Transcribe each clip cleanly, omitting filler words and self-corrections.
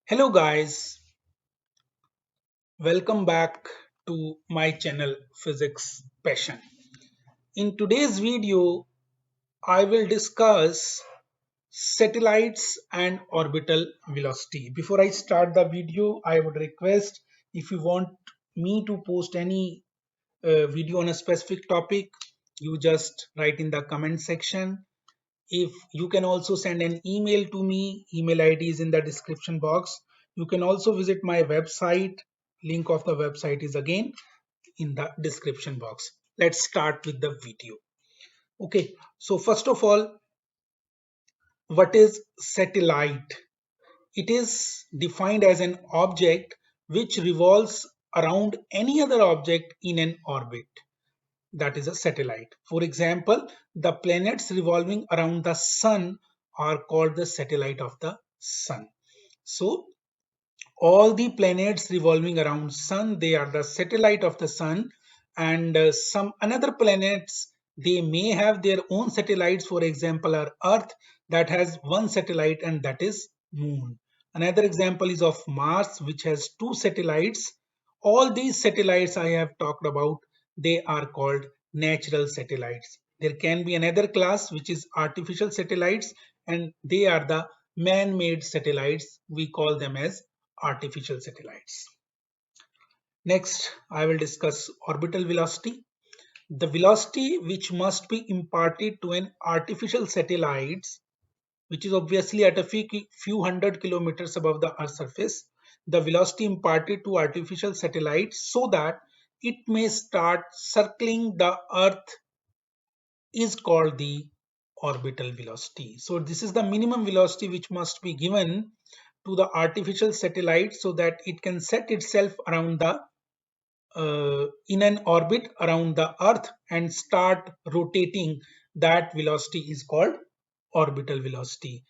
Hello guys, welcome back to my channel Physics Passion. In today's video, I will discuss satellites and orbital velocity. Before I start the video, I would request if you want me to post any video on a specific topic, you just write in the comment section. If you can also send an email to me, email ID is in the description box. You can also visit my website. Link of the website is again in the description box. Let's start with the video. Okay, so first of all, what is satellite? It is defined as an object which revolves around any other object in an orbit. That is a satellite. For example, the planets revolving around the sun are called the satellite of the sun. So all the planets revolving around sun, they are the satellite of the sun, and some another planets, they may have their own satellites. For example, our earth, that has one satellite, and that is moon. Another example is of Mars, which has two satellites. All these satellites I have talked about, they are called natural satellites. There can be another class which is artificial satellites, and they are the man-made satellites. We call them as artificial satellites. Next, I will discuss orbital velocity. The velocity which must be imparted to an artificial satellite, which is obviously at a few hundred kilometers above the Earth's surface, the velocity imparted to artificial satellites so that it may start circling the Earth is called the orbital velocity. So this is the minimum velocity which must be given to the artificial satellite so that it can set itself around the in an orbit around the Earth and start rotating. That velocity is called orbital velocity.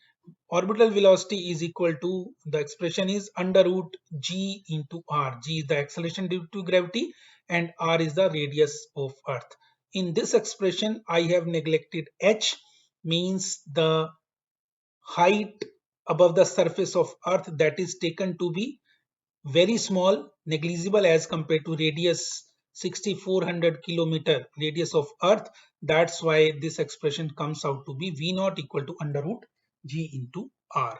Orbital velocity is equal to, the expression is under root g into r. G is the acceleration due to gravity and r is the radius of Earth. In this expression, I have neglected h, means the height above the surface of Earth, that is taken to be very small, negligible as compared to radius 6400 kilometer radius of Earth. That's why this expression comes out to be V naught equal to under root g into r.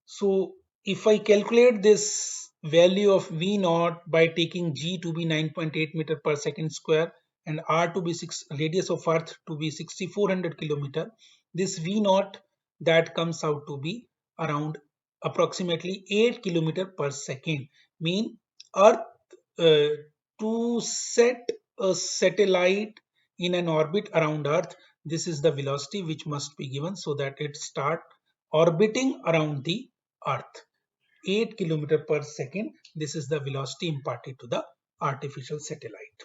So if I calculate this value of V naught by taking g to be 9.8 meter per second square and r to be radius of Earth to be 6400 kilometer, this V naught, that comes out to be around approximately 8 kilometer per second. Mean Earth, uh, to set a satellite in an orbit around Earth, this is the velocity which must be given so that it start orbiting around the Earth. 8 kilometer per second, this is the velocity imparted to the artificial satellite.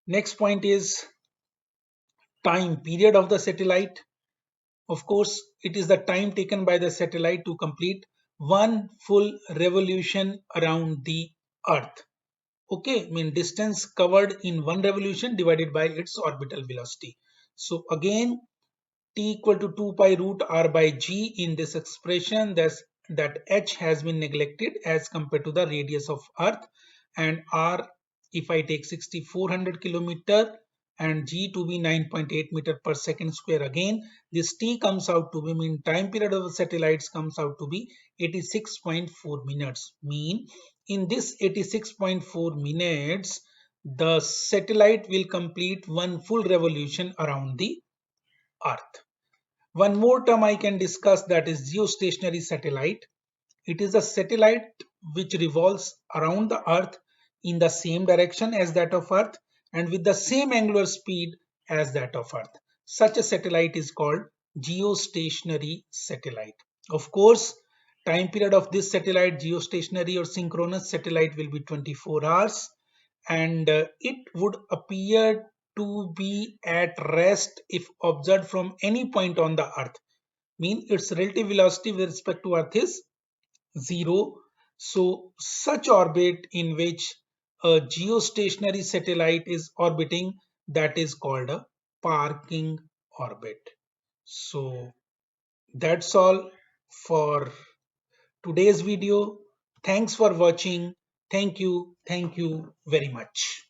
Next point is time period of the satellite. Of course, it is the time taken by the satellite to complete one full revolution around the Earth. Okay, I mean distance covered in one revolution divided by its orbital velocity. So again, t equal to 2 pi root r by g in this expression, that h has been neglected as compared to the radius of Earth, and r, if I take 6400 kilometer and g to be 9.8 meter per second square, again this t comes out to be, mean time period of the satellites comes out to be 86.4 minutes. Mean in this 86.4 minutes, the satellite will complete one full revolution around the Earth. One more term I can discuss, that is geostationary satellite. It is a satellite which revolves around the Earth in the same direction as that of Earth and with the same angular speed as that of Earth. Such a satellite is called geostationary satellite. Of course, time period of this satellite, geostationary or synchronous satellite, will be 24 hours, and it would appear to be at rest if observed from any point on the Earth. Mean its relative velocity with respect to Earth is zero. So such orbit in which a geostationary satellite is orbiting, that is called a parking orbit. So that's all for today's video. Thanks for watching. Thank you. Thank you very much.